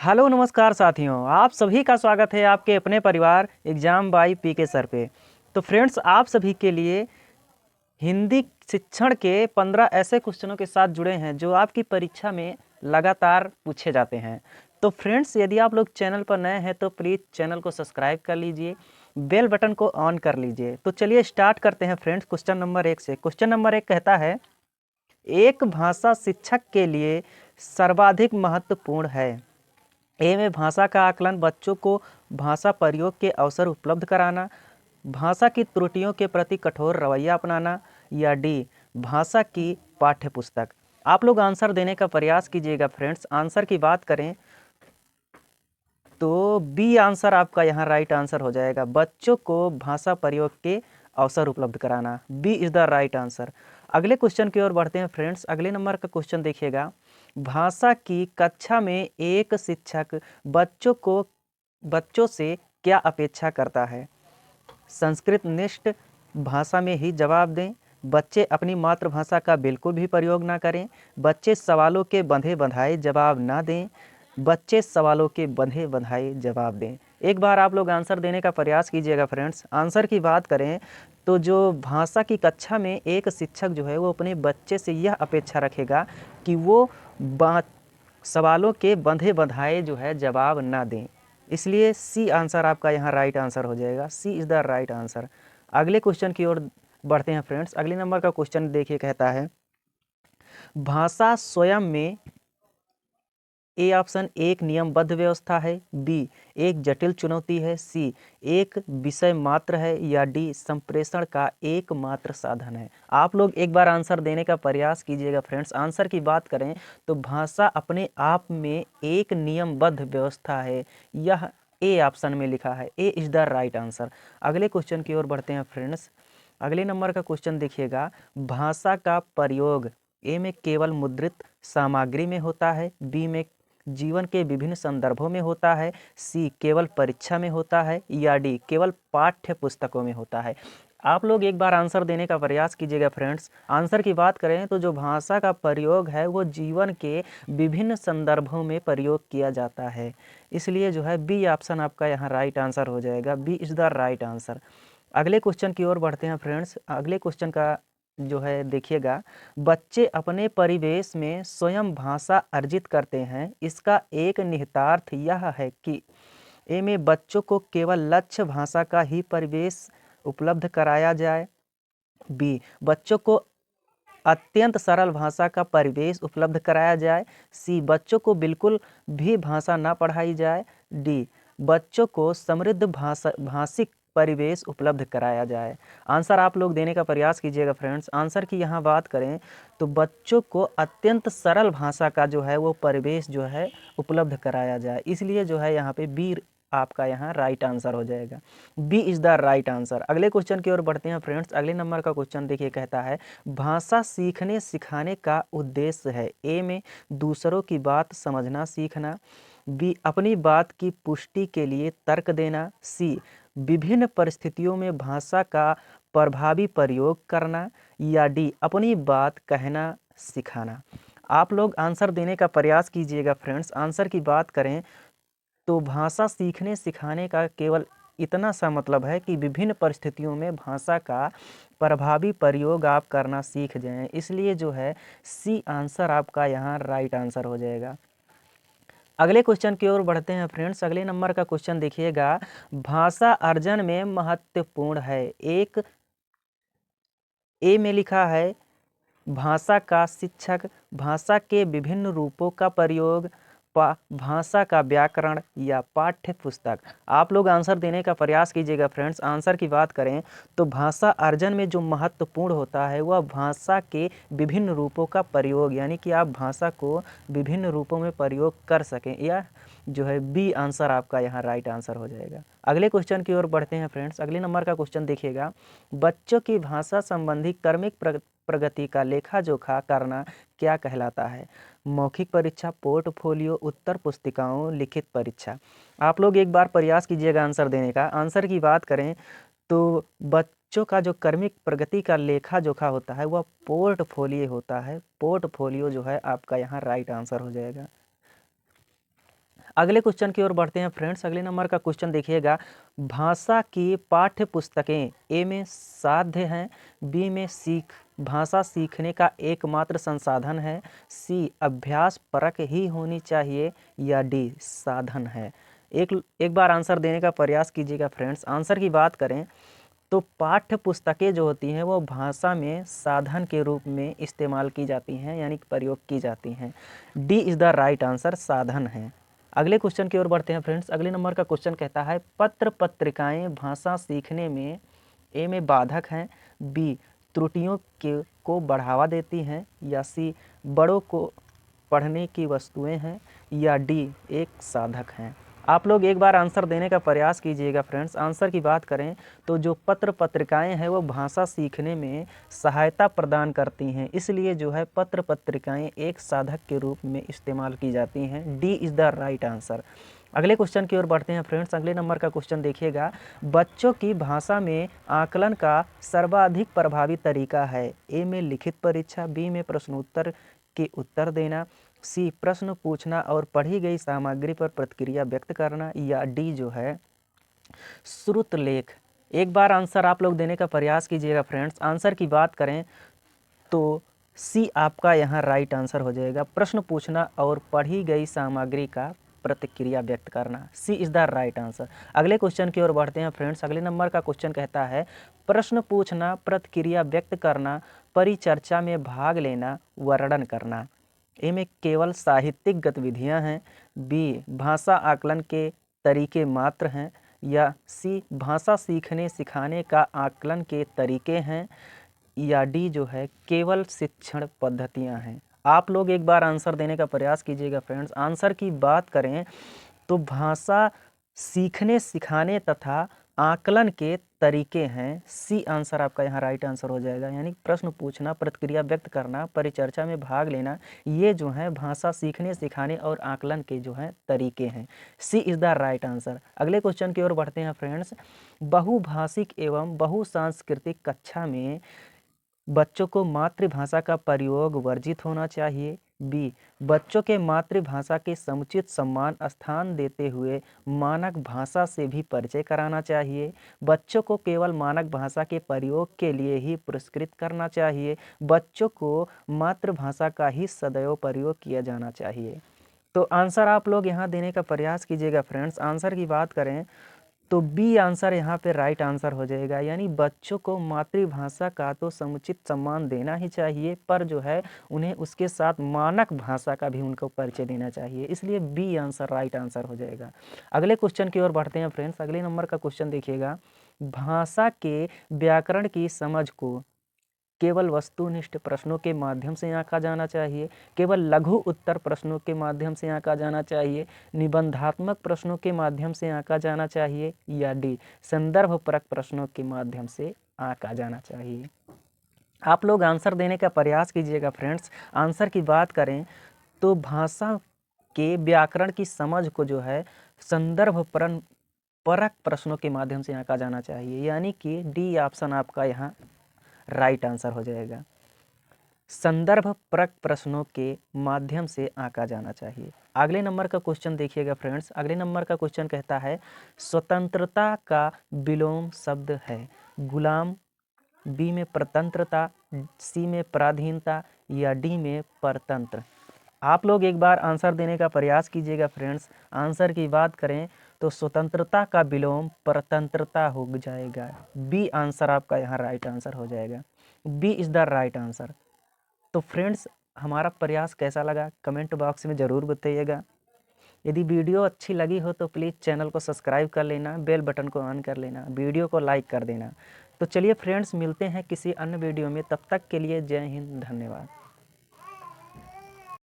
Hello नमस्कार साथियों, आप सभी का स्वागत है आपके अपने परिवार एग्जाम बाई पीके सर पे। तो फ्रेंड्स, आप सभी के लिए हिंदी शिक्षण के 15 ऐसे क्वेश्चनों के साथ जुड़े हैं जो आपकी परीक्षा में लगातार पूछे जाते हैं। तो फ्रेंड्स, यदि आप लोग चैनल पर नए हैं तो प्लीज़ चैनल को सब्सक्राइब कर लीजिए, बेल बटन को ऑन कर लीजिए। तो चलिए स्टार्ट करते हैं फ्रेंड्स क्वेश्चन नंबर 1 से। क्वेश्चन नंबर 1 कहता है, एक भाषा शिक्षक के लिए सर्वाधिक महत्वपूर्ण है। ए में भाषा का आकलन, बच्चों को भाषा प्रयोग के अवसर उपलब्ध कराना, भाषा की त्रुटियों के प्रति कठोर रवैया अपनाना, या डी भाषा की पाठ्य पुस्तक। आप लोग आंसर देने का प्रयास कीजिएगा फ्रेंड्स। आंसर की बात करें तो बी आंसर आपका यहाँ राइट आंसर हो जाएगा, बच्चों को भाषा प्रयोग के अवसर उपलब्ध कराना। B is the right answer. अगले क्वेश्चन की ओर बढ़ते हैं फ्रेंड्स। अगले नंबर का क्वेश्चन देखिएगा, भाषा की कक्षा में एक शिक्षक बच्चों से क्या अपेक्षा करता है। संस्कृत निष्ठ भाषा में ही जवाब दें, बच्चे अपनी मातृभाषा का बिल्कुल भी प्रयोग ना करें, बच्चे सवालों के बंधे बंधाए जवाब ना दें, बच्चे सवालों के बंधे बंधाए जवाब दें। एक बार आप लोग आंसर देने का प्रयास कीजिएगा फ्रेंड्स। आंसर की बात करें तो जो भाषा की कक्षा में एक शिक्षक जो है वो अपने बच्चे से यह अपेक्षा रखेगा कि वो सवालों के बंधे बंधाए जो है जवाब ना दें। इसलिए सी आंसर आपका यहाँ राइट आंसर हो जाएगा। सी इज़ द राइट आंसर। अगले क्वेश्चन की ओर बढ़ते हैं फ्रेंड्स। अगले नंबर का क्वेश्चन देखिए, कहता है, भाषा स्वयं में ए ऑप्शन एक नियमबद्ध व्यवस्था है, बी एक जटिल चुनौती है, सी एक विषय मात्र है, या डी संप्रेषण का एकमात्र साधन है। आप लोग एक बार आंसर देने का प्रयास कीजिएगा फ्रेंड्स। आंसर की बात करें तो भाषा अपने आप में एक नियमबद्ध व्यवस्था है, यह ए ऑप्शन में लिखा है। A is the right answer. अगले क्वेश्चन की ओर बढ़ते हैं फ्रेंड्स। अगले नंबर का क्वेश्चन देखिएगा, भाषा का प्रयोग ए में केवल मुद्रित सामग्री में होता है, बी में जीवन के विभिन्न संदर्भों में होता है, सी केवल परीक्षा में होता है, या डी केवल पाठ्य पुस्तकों में होता है। आप लोग एक बार आंसर देने का प्रयास कीजिएगा फ्रेंड्स। आंसर की बात करें तो जो भाषा का प्रयोग है वो जीवन के विभिन्न संदर्भों में प्रयोग किया जाता है, इसलिए जो है बी ऑप्शन आपका यहाँ राइट आंसर हो जाएगा। B is the right answer. अगले क्वेश्चन की ओर बढ़ते हैं फ्रेंड्स। अगले क्वेश्चन का जो है देखिएगा, बच्चे अपने परिवेश में स्वयं भाषा अर्जित करते हैं, इसका एक निहितार्थ यह है कि ए में बच्चों को केवल लक्ष्य भाषा का ही परिवेश उपलब्ध कराया जाए, बी बच्चों को अत्यंत सरल भाषा का परिवेश उपलब्ध कराया जाए, सी बच्चों को बिल्कुल भी भाषा ना पढ़ाई जाए, डी बच्चों को समृद्ध भाषिक परिवेश उपलब्ध कराया जाए। आंसर आप लोग देने का प्रयास कीजिएगा फ्रेंड्स। आंसर की यहाँ बात करें तो बच्चों को अत्यंत सरल भाषा का जो है वो परिवेश जो है उपलब्ध कराया जाए, इसलिए जो है यहाँ पे बी आपका यहाँ राइट आंसर हो जाएगा। B is the right answer. अगले क्वेश्चन की ओर बढ़ते हैं फ्रेंड्स। अगले नंबर का क्वेश्चन देखिए, कहता है, भाषा सीखने सिखाने का उद्देश्य है, ए में दूसरों की बात समझना सीखना, बी अपनी बात की पुष्टि के लिए तर्क देना, सी विभिन्न परिस्थितियों में भाषा का प्रभावी प्रयोग करना, या डी अपनी बात कहना सिखाना। आप लोग आंसर देने का प्रयास कीजिएगा फ्रेंड्स। आंसर की बात करें तो भाषा सीखने सिखाने का केवल इतना सा मतलब है कि विभिन्न परिस्थितियों में भाषा का प्रभावी प्रयोग आप करना सीख जाएं, इसलिए जो है सी आंसर आपका यहाँ राइट आंसर हो जाएगा। अगले क्वेश्चन की ओर बढ़ते हैं फ्रेंड्स। अगले नंबर का क्वेश्चन देखिएगा, भाषा अर्जन में महत्वपूर्ण है, एक ए में लिखा है भाषा का शिक्षक, भाषा के विभिन्न रूपों का प्रयोग, भाषा का व्याकरण, या पाठ्य पुस्तक। आप लोग आंसर देने का प्रयास कीजिएगा फ्रेंड्स। आंसर की बात करें तो भाषा अर्जन में जो महत्वपूर्ण होता है वह भाषा के विभिन्न रूपों का प्रयोग, यानी कि आप भाषा को विभिन्न रूपों में प्रयोग कर सकें, या जो है बी आंसर आपका यहाँ राइट आंसर हो जाएगा। अगले क्वेश्चन की ओर बढ़ते हैं फ्रेंड्स। अगले नंबर का क्वेश्चन देखिएगा, बच्चों की भाषा संबंधी क्रमिक प्रगति का लेखा जोखा करना क्या कहलाता है। मौखिक परीक्षा, पोर्टफोलियो, उत्तर पुस्तिकाओं, लिखित परीक्षा। आप लोग एक बार प्रयास कीजिएगा आंसर देने का। आंसर की बात करें तो बच्चों का जो क्रमिक प्रगति का लेखा जोखा होता है वह पोर्टफोलियो होता है। पोर्टफोलियो जो है आपका यहाँ राइट आंसर हो जाएगा। अगले क्वेश्चन की ओर बढ़ते हैं फ्रेंड्स। अगले नंबर का क्वेश्चन देखिएगा, भाषा की पाठ्य पुस्तकें ए में साध्य हैं, बी में भाषा सीखने का एकमात्र संसाधन है, सी अभ्यास परक ही होनी चाहिए, या डी साधन है। एक बार आंसर देने का प्रयास कीजिएगा फ्रेंड्स। आंसर की बात करें तो पाठ्य पुस्तकें जो होती हैं वो भाषा में साधन के रूप में इस्तेमाल की जाती हैं, यानी कि प्रयोग की जाती हैं। D is the right answer, साधन है। अगले क्वेश्चन की ओर बढ़ते हैं फ्रेंड्स। अगले नंबर का क्वेश्चन कहता है, पत्र पत्रिकाएं भाषा सीखने में ए में बाधक हैं, बी त्रुटियों के को बढ़ावा देती हैं, या सी बड़ों को पढ़ने की वस्तुएं हैं, या डी एक साधक हैं। आप लोग एक बार आंसर देने का प्रयास कीजिएगा फ्रेंड्स। आंसर की बात करें तो जो पत्र पत्रिकाएं हैं वो भाषा सीखने में सहायता प्रदान करती हैं, इसलिए जो है पत्र पत्रिकाएं एक साधक के रूप में इस्तेमाल की जाती हैं। D is the right answer. अगले क्वेश्चन की ओर बढ़ते हैं फ्रेंड्स। अगले नंबर का क्वेश्चन देखिएगा, बच्चों की भाषा में आकलन का सर्वाधिक प्रभावी तरीका है, ए में लिखित परीक्षा, बी में प्रश्नोत्तर के उत्तर देना, सी प्रश्न पूछना और पढ़ी गई सामग्री पर प्रतिक्रिया व्यक्त करना, या डी जो है श्रुत लेख। एक बार आंसर आप लोग देने का प्रयास कीजिएगा फ्रेंड्स। आंसर की बात करें तो सी आपका यहाँ राइट आंसर हो जाएगा, प्रश्न पूछना और पढ़ी गई सामग्री का प्रतिक्रिया व्यक्त करना। सी इज़ द राइट आंसर। अगले क्वेश्चन की ओर बढ़ते हैं फ्रेंड्स। अगले नंबर का क्वेश्चन कहता है, प्रश्न पूछना, प्रतिक्रिया व्यक्त करना, परिचर्चा में भाग लेना, वर्णन करना। ए में केवल साहित्यिक गतिविधियां हैं, बी भाषा आकलन के तरीके मात्र हैं, या सी भाषा सीखने सिखाने का आकलन के तरीके हैं, या डी जो है केवल शिक्षण पद्धतियां हैं। आप लोग एक बार आंसर देने का प्रयास कीजिएगा फ्रेंड्स। आंसर की बात करें तो भाषा सीखने सिखाने तथा आकलन के तरीके हैं। सी आंसर आपका यहाँ राइट आंसर हो जाएगा, यानी प्रश्न पूछना, प्रतिक्रिया व्यक्त करना, परिचर्चा में भाग लेना, ये जो है भाषा सीखने सिखाने और आकलन के जो है तरीके हैं। सी इज़ द राइट आंसर। अगले क्वेश्चन की ओर बढ़ते हैं फ्रेंड्स। बहुभाषिक एवं बहुसांस्कृतिक कक्षा में बच्चों को मातृभाषा का प्रयोग वर्जित होना चाहिए, बी बच्चों के मातृभाषा के समुचित सम्मान स्थान देते हुए मानक भाषा से भी परिचय कराना चाहिए, बच्चों को केवल मानक भाषा के प्रयोग के लिए ही पुरस्कृत करना चाहिए, बच्चों को मातृभाषा का ही सदैव प्रयोग किया जाना चाहिए। तो आंसर आप लोग यहाँ देने का प्रयास कीजिएगा फ्रेंड्स। आंसर की बात करें तो बी आंसर यहाँ पे राइट आंसर हो जाएगा, यानी बच्चों को मातृभाषा का तो समुचित सम्मान देना ही चाहिए, पर जो है उन्हें उसके साथ मानक भाषा का भी उनको परिचय देना चाहिए, इसलिए बी आंसर राइट आंसर हो जाएगा। अगले क्वेश्चन की ओर बढ़ते हैं फ्रेंड्स। अगले नंबर का क्वेश्चन देखिएगा, भाषा के व्याकरण की समझ को केवल वस्तुनिष्ठ प्रश्नों के माध्यम से आंका जाना चाहिए, केवल लघु उत्तर प्रश्नों के माध्यम से आंका जाना चाहिए, निबंधात्मक प्रश्नों के माध्यम से आंका जाना चाहिए, या डी संदर्भपरक प्रश्नों के माध्यम से आंका जाना चाहिए। आप लोग आंसर देने का प्रयास कीजिएगा फ्रेंड्स। आंसर की बात करें तो भाषा के व्याकरण की समझ को जो है परक प्रश्नों के माध्यम से आंका जाना चाहिए, यानी कि डी ऑप्शन आपका यहाँ राइट आंसर हो जाएगा। संदर्भ परक प्रश्नों के माध्यम से आंका जाना चाहिए। अगले नंबर का क्वेश्चन देखिएगा फ्रेंड्स। अगले नंबर का क्वेश्चन कहता है, स्वतंत्रता का विलोम शब्द है, गुलाम, बी में प्रतंत्रता, सी में पराधीनता, या डी में परतंत्र। आप लोग एक बार आंसर देने का प्रयास कीजिएगा फ्रेंड्स। आंसर की बात करें तो स्वतंत्रता का विलोम परतंत्रता हो जाएगा। बी आंसर आपका यहाँ राइट आंसर हो जाएगा। B is the right answer. तो फ्रेंड्स, हमारा प्रयास कैसा लगा कमेंट बॉक्स में ज़रूर बताइएगा। यदि वीडियो अच्छी लगी हो तो प्लीज़ चैनल को सब्सक्राइब कर लेना, बेल बटन को ऑन कर लेना, वीडियो को लाइक कर देना। तो चलिए फ्रेंड्स, मिलते हैं किसी अन्य वीडियो में, तब तक के लिए जय हिंद, धन्यवाद।